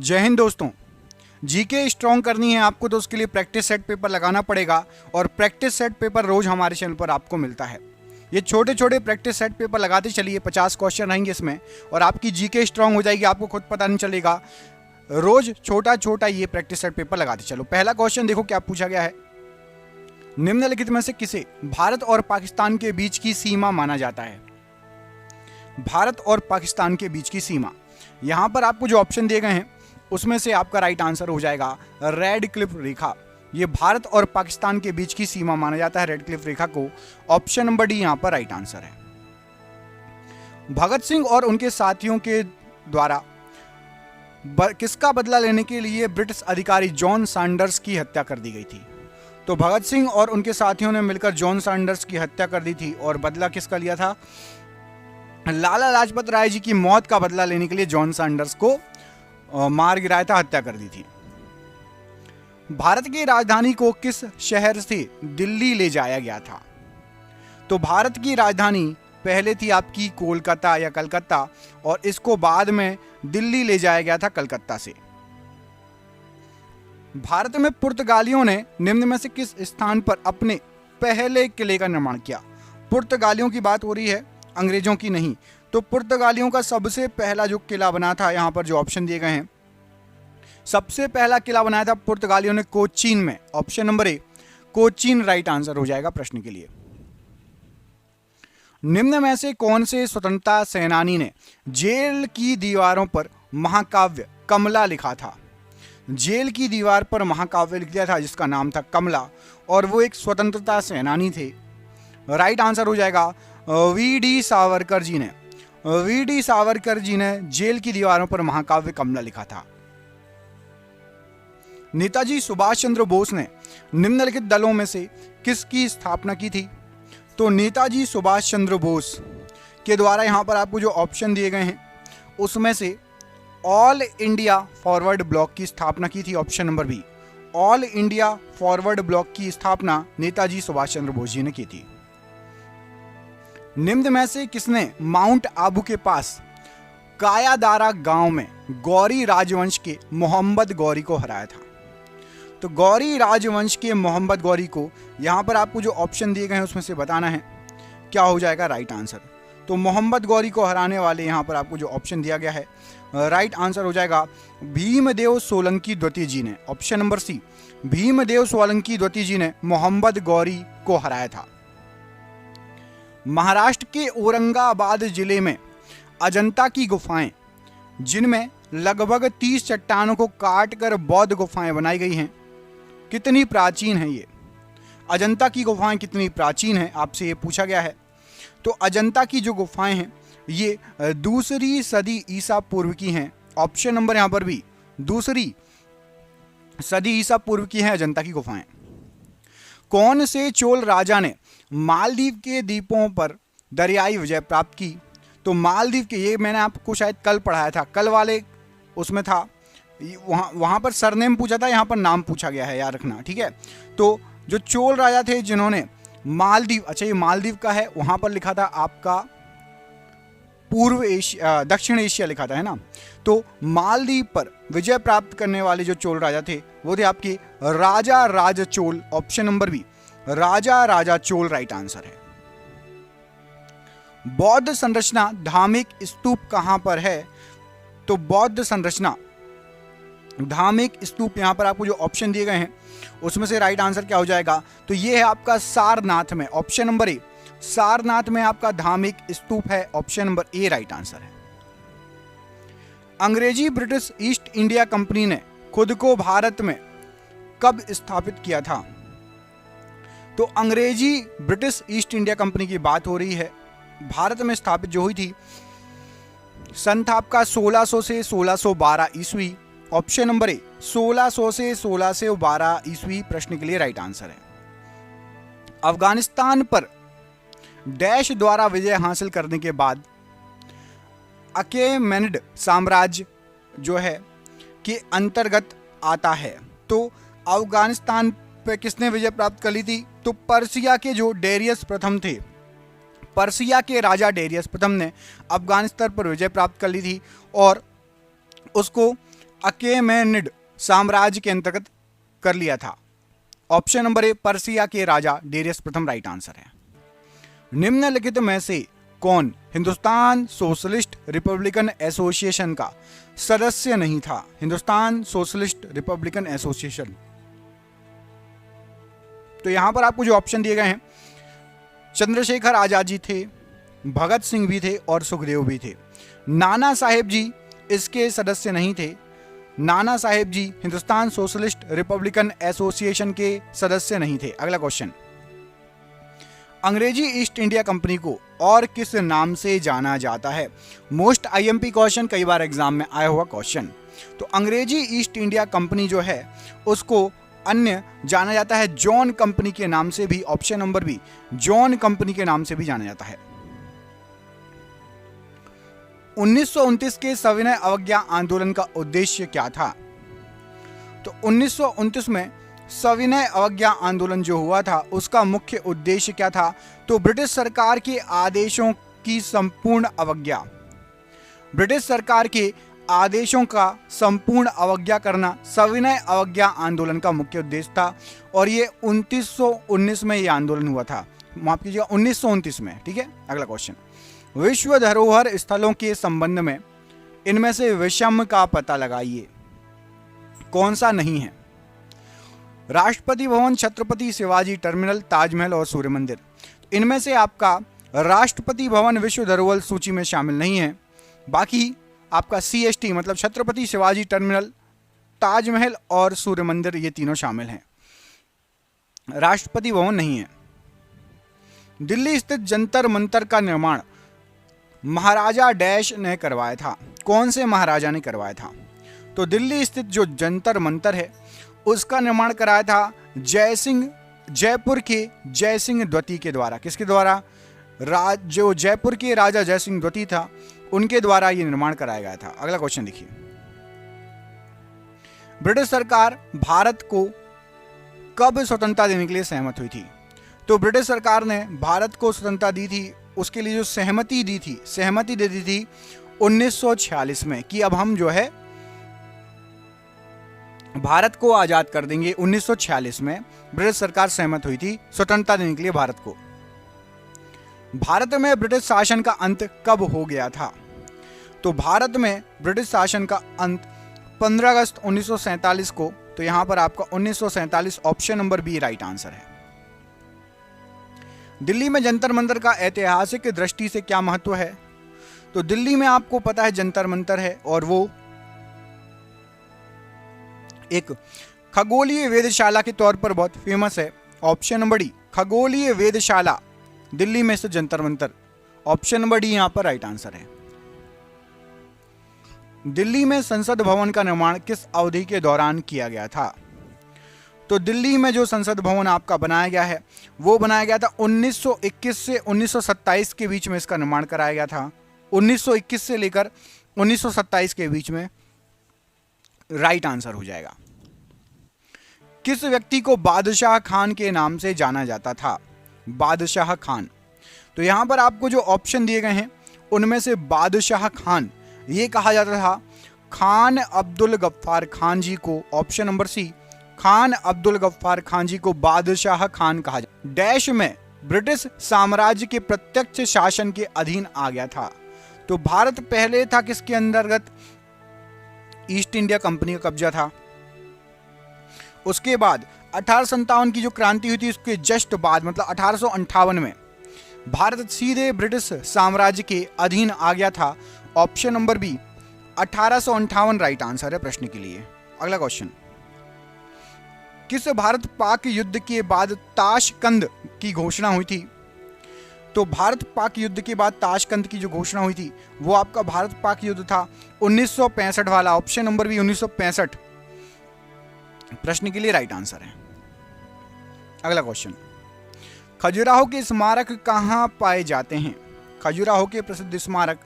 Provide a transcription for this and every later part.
जय हिंद दोस्तों। GK strong करनी है आपको तो उसके लिए प्रैक्टिस सेट पेपर लगाना पड़ेगा और प्रैक्टिस सेट पेपर रोज हमारे चैनल पर आपको मिलता है। ये छोटे छोटे प्रैक्टिस सेट पेपर लगाते चलिए, 50 क्वेश्चन रहेंगे इसमें और आपकी जीके स्ट्रॉन्ग हो जाएगी, आपको खुद पता नहीं चलेगा। रोज छोटा छोटा ये प्रैक्टिस सेट पेपर लगाते चलो। पहला क्वेश्चन देखो क्या पूछा गया है। निम्नलिखित में से किसे भारत और पाकिस्तान के बीच की सीमा माना जाता है? भारत और पाकिस्तान के बीच की सीमा, यहां पर आपको जो ऑप्शन दिए गए हैं उसमें से आपका राइट आंसर हो जाएगा रेड क्लिफ रेखा। ये भारत और पाकिस्तान के बीच की सीमा माना जाता है रेड क्लिफ रेखा को। ऑप्शन नंबर डी यहां पर राइट आंसर है। भगत सिंह और उनके साथियों के द्वारा किसका बदला लेने के लिए ब्रिटिश अधिकारी जॉन सैंडर्स की हत्या कर दी गई थी? तो भगत सिंह और उनके साथियों ने मिलकर जॉन सैंडर्स की हत्या कर दी थी और बदला किसका लिया था? लाला लाजपत राय जी की मौत का बदला लेने के लिए जॉन सैंडर्स को मार गिराया था, हत्या कर दी थी। भारत की राजधानी को किस शहर से दिल्ली ले जाया गया था? तो भारत की राजधानी पहले थी आपकी कोलकाता या कलकत्ता और इसको बाद में दिल्ली ले जाया गया था कलकत्ता से। भारत में पुर्तगालियों ने निम्न में से किस स्थान पर अपने पहले किले का निर्माण किया? पुर्तगालियों की बात हो रही है, अंग्रेजों की नहीं। तो पुर्तगालियों का सबसे पहला जो किला बना था, यहां पर जो ऑप्शन दिए गए हैं, सबसे पहला किला बनाया था पुर्तगालियों ने कोचीन में। Option number A Cochin right answer हो जाएगा प्रश्न के लिए। निम्न में से कौन से स्वतंत्रता सेनानी ने जेल की दीवारों पर महाकाव्य कमला लिखा था? जेल की दीवार पर महाकाव्य लिख दिया था जिसका नाम था कमला और वो एक स्वतंत्रता सेनानी थे। राइट आंसर हो जाएगा वी.डी. सावरकर जी ने। वी.डी. सावरकर जी ने जेल की दीवारों पर महाकाव्य कमला लिखा था। नेताजी सुभाष चंद्र बोस ने निम्नलिखित दलों में से किसकी स्थापना की थी? तो नेताजी सुभाष चंद्र बोस के द्वारा यहां पर आपको जो ऑप्शन दिए गए हैं उसमें से ऑल इंडिया फॉरवर्ड ब्लॉक की स्थापना की थी। Option number be all India forward block की स्थापना नेताजी सुभाष चंद्र बोस जी ने की थी। निम्न में से किसने माउंट आबू के पास कायादारा गांव में गौरी राजवंश के मोहम्मद गौरी को हराया था? तो गौरी राजवंश के मोहम्मद गौरी को यहां पर आपको जो ऑप्शन दिए गए हैं उसमें से बताना है क्या हो जाएगा राइट आंसर। तो मोहम्मद गौरी को हराने वाले यहां पर आपको जो ऑप्शन दिया गया है राइट आंसर हो जाएगा भीमदेव सोलंकी द्वितीय जी ने। Option number C Bhimdev Solanki द्वितीय जी ने मोहम्मद गौरी को हराया था। महाराष्ट्र के औरंगाबाद जिले में अजंता की गुफाएं, जिनमें लगभग 30 चट्टानों को काटकर बौद्ध गुफाएं बनाई गई हैं, कितनी प्राचीन है ये? अजंता की गुफाएं कितनी प्राचीन हैं आपसे ये पूछा गया है। तो अजंता की जो गुफाएं हैं ये 2री सदी ईसा पूर्व की हैं। ऑप्शन नंबर यहां पर भी 2री सदी ईसा पूर्व की हैं अजंता की गुफाएं। कौन से चोल राजा ने मालदीव के द्वीपों पर दरियाई विजय प्राप्त की? तो मालदीव के, ये मैंने आपको शायद कल पढ़ाया था, कल वाले उसमें था, वहां पर सरनेम पूछा था, यहां पर नाम पूछा गया है, याद रखना, ठीक है। तो जो चोल राजा थे जिन्होंने मालदीव, अच्छा ये मालदीव का है, वहां पर लिखा था आपका पूर्व एशिया, दक्षिण एशिया लिखा था, है ना। तो मालदीव पर विजय प्राप्त करने वाले जो चोल राजा थे वो थे आपके राजा राजा चोल। ऑप्शन नंबर बी राजा राजा चोल राइट आंसर है। बौद्ध संरचना धार्मिक स्तूप कहां पर है? तो बौद्ध संरचना धार्मिक स्तूप, यहां पर आपको जो ऑप्शन दिए गए हैं उसमें से राइट आंसर क्या हो जाएगा? तो ये है आपका सारनाथ में। ऑप्शन नंबर ए सारनाथ में आपका धार्मिक स्तूप है। Option number A right answer है। अंग्रेजी ब्रिटिश ईस्ट इंडिया कंपनी ने खुद को भारत में कब स्थापित किया था? तो अंग्रेजी ब्रिटिश ईस्ट इंडिया कंपनी की बात हो रही है, भारत में स्थापित जो हुई थी सन था आपका 1600 से 1612 ईस्वी। ऑप्शन नंबर ए 1600 से 1612 ईस्वी प्रश्न के लिए राइट आंसर है। अफगानिस्तान पर डैश द्वारा विजय हासिल करने के बाद अकेमेनिड साम्राज्य जो है के अंतर्गत आता है। तो अफगानिस्तान पे किसने विजय प्राप्त कर ली थी? तो पर्सिया के जो डेरियस प्रथम थे, पर्सिया के राजा डेरियस प्रथम ने अफगानिस्तान पर विजय प्राप्त कर ली थी और उसको अकेमेनिड साम्राज्य के अंतर्गत कर लिया था? ऑप्शन नंबर ए पर्सिया के राजा डेरियस प्रथम राइट आंसर है। निम्नलिखित में से कौन हिंदुस्तान सोशलिस्ट रिपब्लिकन एसोसिएशन का सदस्य नहीं था? हिंदुस्तान सोशलिस्ट रिपब्लिकन एसोसिएशन, तो यहां पर आपको जो ऑप्शन दिए गए हैं, चंद्रशेखर आजाद जी थे, भगत सिंह भी थे और सुखदेव भी थे। नाना साहेब जी इसके सदस्य नहीं थे। नाना साहेब जी हिंदुस्तान सोशलिस्ट रिपब्लिकन एसोसिएशन के सदस्य नहीं थे। अगला क्वेश्चन, अंग्रेजी ईस्ट इंडिया कंपनी को और किस नाम से जाना जाता है? मोस्ट आईएमपी क्वेश्चन, कई बार एग्जाम में आया हुआ क्वेश्चन। तो अंग्रेजी ईस्ट इंडिया कंपनी जो है उसको अन्य जाना जाता है जॉन कंपनी के नाम से भी। Option number B, John company के नाम से भी जाना जाता है। 1929 के सविनय अवज्ञा आंदोलन का उद्देश्य क्या था? तो 1929 में सविनय अवज्ञा आंदोलन जो हुआ था उसका मुख्य उद्देश्य क्या था? तो ब्रिटिश सरकार के आदेशों की संपूर्ण अवज्ञा, ब्रिटिश सरकार के आदेशों का संपूर्ण अवज्ञा करना सविनय अवज्ञा आंदोलन का मुख्य उद्देश्य था। और ये 1919 में ये आंदोलन हुआ था, माफ कीजिएगा 1929 में। ठीक है, अगला क्वेश्चन, विश्व धरोहर स्थलों के संबंध में इनमें से विषम का पता लगाइए, कौन सा नहीं है? राष्ट्रपति भवन, छत्रपति शिवाजी टर्मिनल, ताजमहल और सूर्य मंदिर। इनमें से आपका राष्ट्रपति भवन विश्व धरोहर सूची में शामिल नहीं है। बाकी आपका CST मतलब छत्रपति शिवाजी टर्मिनल, ताजमहल और सूर्य मंदिर, ये तीनों शामिल हैं। राष्ट्रपति भवन नहीं है। दिल्ली स्थित जंतर मंतर का निर्माण महाराजा डैश ने करवाया था? कौन से महाराजा ने करवाया था? तो दिल्ली स्थित जो जंतर मंतर है उसका निर्माण कराया था जयपुर के जय सिंह द्वितीय के द्वारा। किसके द्वारा? जो जयपुर के राजा जय सिंह द्वितीय था उनके द्वारा यह निर्माण कराया गया था। अगला क्वेश्चन देखिए, ब्रिटिश सरकार भारत को कब स्वतंत्रता देने के लिए सहमत हुई थी? तो ब्रिटिश सरकार ने भारत को स्वतंत्रता दी थी, उसके लिए जो सहमति दे दी थी 1946 में कि अब हम जो है भारत को आजाद कर देंगे। 1946 में ब्रिटिश सरकार सहमत हुई थी स्वतंत्रता देने के लिए भारत को। भारत में ब्रिटिश शासन का अंत कब हो गया था? तो भारत में ब्रिटिश शासन का अंत 15 अगस्त 1947 को। तो यहां पर आपका 1947 option number B right answer है। दिल्ली में जंतर मंतर का ऐतिहासिक दृष्टि से क्या महत्व है? तो दिल्ली में आपको पता है जंतर मंतर है और वो एक खगोलीय वेधशाला के तौर पर बहुत फेमस है। ऑप्शन नंबर डी, खगोलीय वेधशाला दिल्ली में से Jantar Mantar. Option number D यहां पर राइट आंसर है। दिल्ली में संसद भवन का निर्माण किस अवधि के दौरान किया गया था? तो दिल्ली में जो संसद भवन आपका बनाया गया है वो बनाया गया था 1921 से 1927 के बीच में इसका निर्माण कराया गया था। 1921 से लेकर 1927 के बीच में राइट आंसर हो जाएगा। किस व्यक्ति को बादशाह खान के नाम से जाना जाता था? बादशाह खान। तो यहां पर आपको जो ऑप्शन दिए गए हैं उनमें से बादशाह खान ये कहा जाता था खान अब्दुल गफ्फार खान जी को। Option number C, Khan Abdul Gaffar Khan ji को बादशाह खान कहा जाता। डैश में ब्रिटिश साम्राज्य के प्रत्यक्ष शासन के अधीन आ गया था। तो भारत पहले था किसके अंतर्गत? ईस्ट इंडिया कंपनी का कब्जा था। उसके बाद 1857 की जो क्रांति हुई थी उसके जस्ट बाद मतलब 1858 में भारत सीधे ब्रिटिश साम्राज्य के अधीन आ गया था। Option number B 1858 right answer है प्रश्न के लिए। अगला क्वेश्चन, किस भारत पाक युद्ध के बाद ताशकंद की घोषणा हुई थी? तो भारत पाक युद्ध के बाद ताशकंद की जो घोषणा हुई थी वो आपका भारत पाक युद्ध था 1965 वाला। ऑप्शन नंबर बी 1965 प्रश्न के लिए राइट आंसर है। अगला क्वेश्चन, खजुराहो के स्मारक कहां पाए जाते हैं? खजुराहो के प्रसिद्ध स्मारक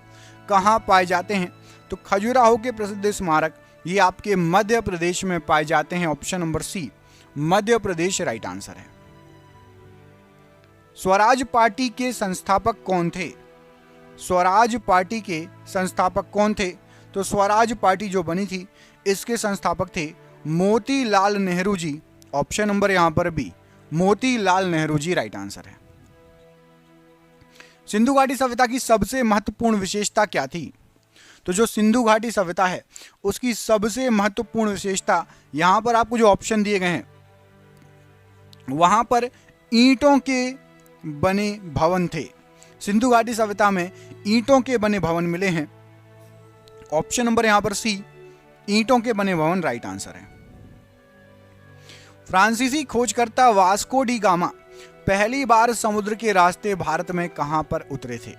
कहां पाए जाते हैं? तो खजुराहो के प्रसिद्ध स्मारक ये आपके मध्य प्रदेश में पाए जाते हैं। ऑप्शन नंबर सी मध्य प्रदेश राइट आंसर है। स्वराज पार्टी के संस्थापक कौन थे? स्वराज पार्टी के संस्थापक कौन थे? तो स्वराज पार्टी जो बनी थी इसके संस्थापक थे मोतीलाल नेहरू जी। ऑप्शन नंबर यहां पर B, Motilal Nehru ji right answer है। सिंधु घाटी सभ्यता की सबसे महत्वपूर्ण विशेषता क्या थी? तो जो सिंधु घाटी सभ्यता है उसकी सबसे महत्वपूर्ण विशेषता, यहां पर आपको जो ऑप्शन दिए गए हैं वहां पर ईंटों के बने भवन थे। सिंधु घाटी सभ्यता में ईंटों के बने भवन मिले हैं। ऑप्शन नंबर यहां पर सी, ईंटों के बने भवन राइट आंसर है। फ्रांसीसी खोजकर्ता वास्को डी गामा पहली बार समुद्र के रास्ते भारत में कहां पर उतरे थे?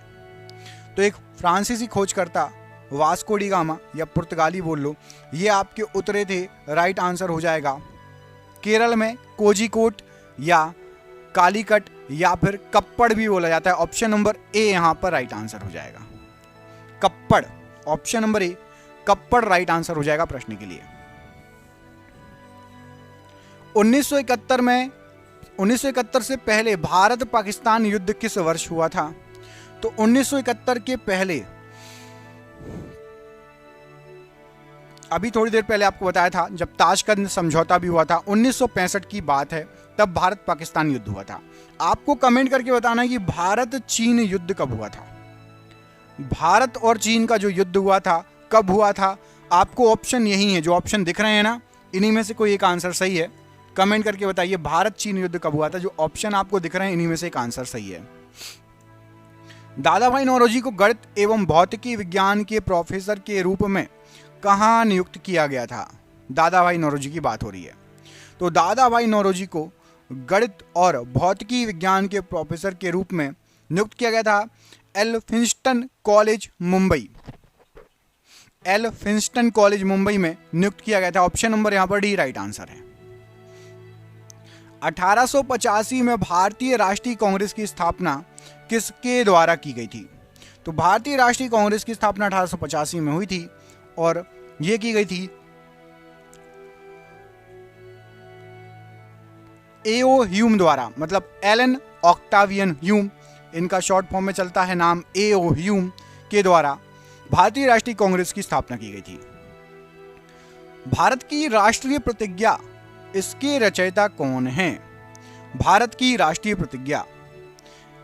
तो एक फ्रांसीसी खोजकर्ता वास्को डी गामा या पुर्तगाली बोल लो, ये आपके उतरे थे, राइट आंसर हो जाएगा केरल में कोझिकोड या कालीकट या फिर कप्पड़ भी बोला जाता है। ऑप्शन नंबर ए यहां पर राइट आंसर हो जाएगा, Kappad. Option number A Kappad right answer हो जाएगा प्रश्न के लिए। 1971 से पहले भारत पाकिस्तान युद्ध किस वर्ष हुआ था? तो 1971 के पहले, अभी थोड़ी देर पहले आपको बताया था जब ताशकंद समझौता भी हुआ था, 1965 की बात है, तब भारत पाकिस्तान युद्ध हुआ था। आपको कमेंट करके बताना है कि भारत चीन युद्ध कब हुआ था। भारत और चीन का जो युद्ध हुआ था कब हुआ था? आपको ऑप्शन यही है, जो ऑप्शन दिख रहे हैं ना, इन्हीं में से कोई एक आंसर सही है। कमेंट करके बताइए भारत चीन युद्ध कब हुआ था। जो ऑप्शन आपको दिख रहे हैं इन्हीं में से एक आंसर सही है। दादा भाई नौरोजी को गणित एवं भौतिकी विज्ञान के प्रोफेसर के रूप में कहाँ नियुक्त किया गया था? दादा भाई नौरोजी की बात हो रही है। तो दादा भाई नौरोजी को गणित और भौतिकी विज्ञान के प्रोफेसर के रूप में नियुक्त किया गया था एल्फिंस्टन कॉलेज मुंबई। एल्फिंस्टन कॉलेज मुंबई में नियुक्त किया गया था। ऑप्शन नंबर यहां पर डी राइट आंसर है। 1885 में भारतीय राष्ट्रीय कांग्रेस की स्थापना किसके द्वारा की गई थी? तो भारतीय राष्ट्रीय कांग्रेस की स्थापना 1885 में हुई थी और यह की गई थी एओ ह्यूम द्वारा, मतलब एलन ऑक्टावियन ह्यूम, इनका शॉर्ट फॉर्म में चलता है नाम, एओ ह्यूम के द्वारा भारतीय राष्ट्रीय कांग्रेस की स्थापना की गई थी। भारत की राष्ट्रीय प्रतिज्ञा, इसके रचयिता कौन हैं? भारत की राष्ट्रीय प्रतिज्ञा,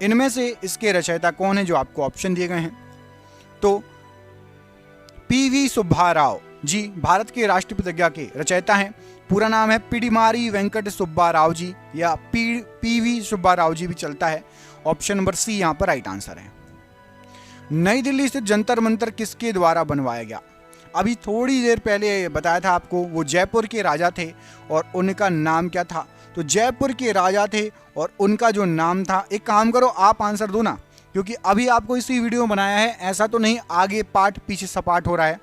इनमें से इसके रचयिता कौन है? जो आपको ऑप्शन दिए गए हैं, तो पीवी सुब्बा राव जी भारत के राष्ट्रीय प्रतिज्ञा के रचयिता हैं। पूरा नाम है पिडिमारी वेंकट सुब्बा राव जी या पीवी सुब्बा राव जी भी चलता है। ऑप्शन नंबर सी यहां पर राइट आंसर है। नई दिल्ली स्थित जंतर मंतर किसके द्वारा बनवाया गया? अभी थोड़ी देर पहले बताया था आपको, वो जयपुर के राजा थे और उनका नाम क्या था? तो जयपुर के राजा थे और उनका जो नाम था, एक काम करो आप आंसर दो ना, क्योंकि अभी आपको इसी वीडियो में बनाया है, ऐसा तो नहीं आगे पार्ट पीछे सपाट हो रहा है।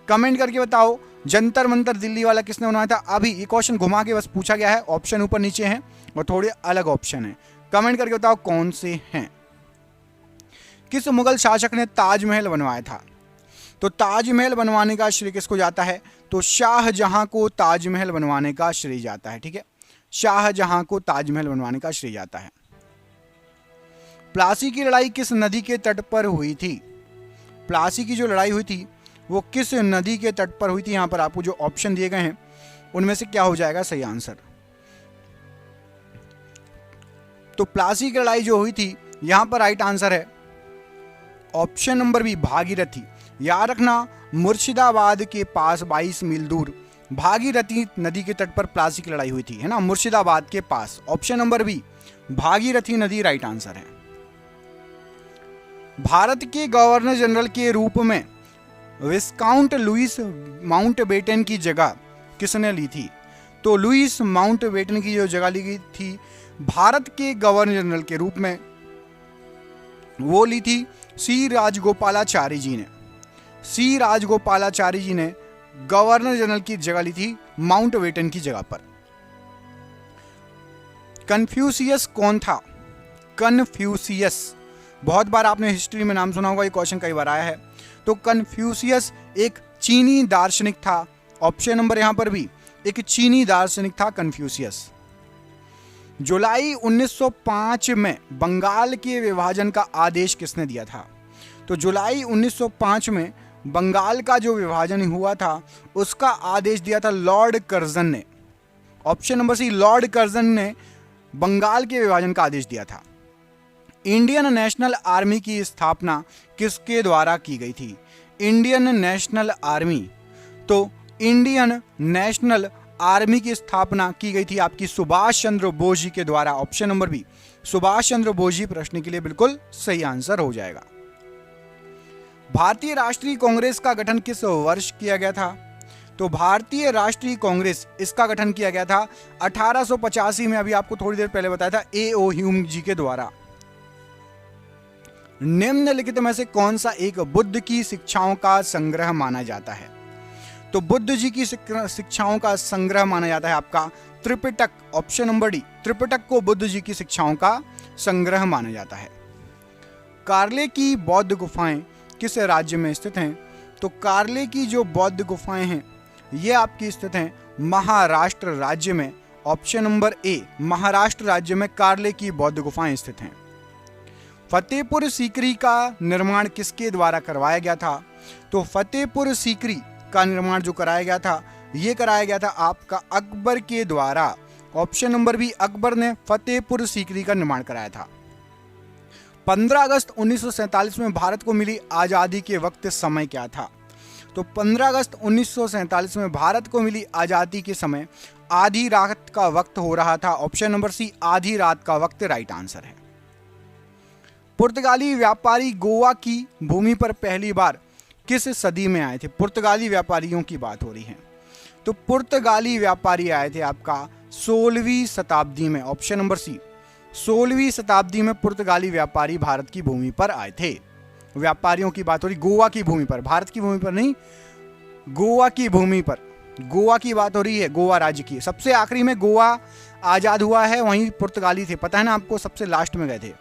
कमेंट करके बताओ जंतर मंतर दिल्ली वाला किसने बनवाया था? अभी ये क्वेश्चन घुमा के बस पूछा गया है, ऑप्शन ऊपर नीचे हैं और थोड़े अलग ऑप्शन हैं। कमेंट करके बताओ कौन से हैं। किस मुगल शासक ने ताजमहल बनवाया था? तो ताजमहल बनवाने का श्रेय किसको जाता है? तो शाहजहां को ताजमहल बनवाने का श्रेय जाता है। ठीक है, शाहजहां को ताजमहल बनवाने का श्रेय जाता है। प्लासी की लड़ाई किस नदी के तट पर हुई थी? प्लासी की जो लड़ाई हुई थी वो किस नदी के तट पर हुई थी? यहां पर आपको जो ऑप्शन दिए गए हैं उनमें से क्या हो जाएगा सही आंसर? तो प्लासी की लड़ाई जो हुई थी यहां पर राइट आंसर है ऑप्शन नंबर बी, भागीरथी। याद रखना, मुर्शिदाबाद के पास 22 मील दूर भागीरथी नदी के तट पर प्लासी की लड़ाई हुई थी, है ना, मुर्शिदाबाद के पास। ऑप्शन नंबर बी, भागीरथी नदी राइट आंसर है। भारत के गवर्नर जनरल के रूप में विस्काउंट लुइस माउंटबेटन की जगह किसने ली थी? तो लुइस माउंटबेटन की जो जगह ली गई थी भारत के गवर्नर जनरल के रूप में, वो ली थी सी राजगोपालाचारी जी ने। सी राजगोपालाचारी जी ने गवर्नर जनरल की जगह ली थी माउंटबेटन की जगह पर। कन्फ्यूशियस कौन था? कन्फ्यूशियस, बहुत बार आपने हिस्ट्री में नाम सुना होगा, ये क्वेश्चन कई बार आया है। तो कन्फ्यूशियस एक चीनी दार्शनिक था। ऑप्शन नंबर यहां पर भी, एक चीनी दार्शनिक था कन्फ्यूशियस। जुलाई 1905 में बंगाल के विभाजन का आदेश किसने दिया था? तो जुलाई 1905 में बंगाल का जो विभाजन हुआ था उसका आदेश दिया था लॉर्ड कर्जन ने। Option number C, Lord Curzon ने बंगाल के विभाजन का आदेश दिया था। इंडियन नेशनल आर्मी की स्थापना किसके द्वारा की गई थी? इंडियन नेशनल आर्मी, तो इंडियन नेशनल आर्मी की स्थापना की गई थी आपकी सुभाष चंद्र बोस जी के द्वारा। Option number B, Subhash Chandra Bose ji प्रश्न के लिए बिल्कुल सही आंसर हो जाएगा। भारतीय राष्ट्रीय कांग्रेस का गठन किस वर्ष किया गया था? तो भारतीय राष्ट्रीय कांग्रेस, इसका गठन किया गया था 1885 में। अभी आपको थोड़ी देर पहले बताया था A.O. ह्यूम जी के द्वारा। निम्नलिखित में से कौन सा एक बुद्ध की शिक्षाओं का संग्रह माना जाता है? तो बुद्ध जी की शिक्षाओं का संग्रह माना जाता है आपका Tripitaka. Option number D, Tripitaka को बुद्ध जी की शिक्षाओं का संग्रह माना जाता है। कार्ले की बौद्ध गुफाएं किस राज्य में स्थित हैं? तो कार्ले की जो बौद्ध गुफाएं हैं ये आपकी स्थित हैं महाराष्ट्र राज्य में। ऑप्शन नंबर ए, महाराष्ट्र राज्य में कार्ले की बौद्ध गुफाएं स्थित हैं। फतेहपुर सीकरी का निर्माण किसके द्वारा करवाया गया था? तो फतेहपुर सीकरी का निर्माण जो कराया गया था ये कराया गया था आपका अकबर के द्वारा। ऑप्शन नंबर बी, अकबर ने फतेहपुर सीकरी का निर्माण कराया था। 15 अगस्त 1947 में भारत को मिली आज़ादी के वक्त समय क्या था? तो 15 अगस्त 1947 में भारत को मिली आज़ादी के समय आधी रात का वक्त हो रहा था। ऑप्शन नंबर सी, आधी रात का वक्त राइट आंसर है। पुर्तगाली व्यापारी गोवा की भूमि पर पहली बार किस सदी में आए थे? पुर्तगाली व्यापारियों की बात हो रही है। तो पुर्तगाली व्यापारी आए थे आपका 16वीं शताब्दी में। ऑप्शन नंबर सी, 16वीं शताब्दी में पुर्तगाली व्यापारी भारत की भूमि पर आए थे। व्यापारियों की बात हो रही गोवा की भूमि पर, भारत की भूमि पर नहीं, गोवा की भूमि पर। गोवा की बात हो रही है, गोवा राज्य की। सबसे आखिरी में गोवा आजाद हुआ है, वहीं पुर्तगाली थे, पता है ना आपको, सबसे लास्ट में गए थे।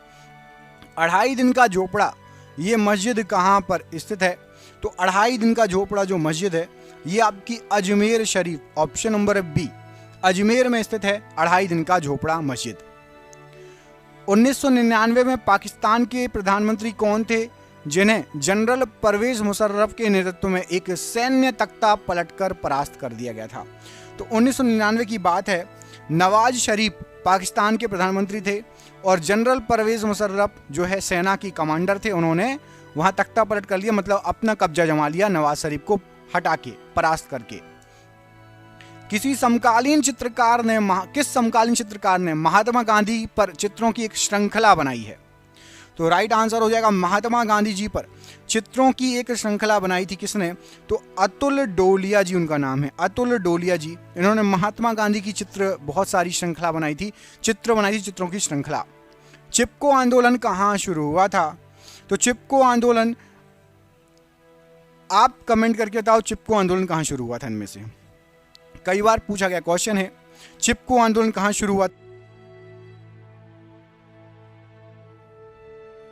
2.5 दिन का झोपड़ा ये मस्जिद कहाँ पर स्थित है? तो 2.5 दिन का झोपड़ा जो मस्जिद है ये आपकी Ajmer Sharif. Option number B, Ajmer में स्थित है 2.5 दिन का झोपड़ा मस्जिद। 1999 में पाकिस्तान के प्रधानमंत्री कौन थे जिन्हें जनरल परवेज मुशर्रफ के नेतृत्व में एक सैन्य तख्ता पलटकर परास्त कर दिया गया था? तो 1999 की बात है। नवाज शरीफ पाकिस्तान के प्रधानमंत्री थे और जनरल परवेज मुशर्रफ जो है सेना की कमांडर थे, उन्होंने वहां तख्ता पलट कर लिया, मतलब अपना कब्जा जमा लिया नवाज शरीफ को हटा के, परास्त करके। किस समकालीन चित्रकार ने महात्मा गांधी पर चित्रों की एक श्रृंखला बनाई है? तो राइट आंसर हो जाएगा महात्मा गांधी जी पर चित्रों की एक श्रृंखला बनाई थी किसने? तो अतुल डोलिया जी उनका नाम है, अतुल डोलिया जी। इन्होंने महात्मा गांधी की बहुत सारी श्रृंखला बनाई थी, चित्रों की श्रृंखला। चिपको आंदोलन कहाँ शुरू हुआ था? तो चिपको आंदोलन, आप कमेंट करके बताओ चिपको आंदोलन कहाँ शुरू हुआ था। इनमें से कई बार पूछा गया क्वेश्चन है, चिपको आंदोलन कहाँ शुरू हुआ?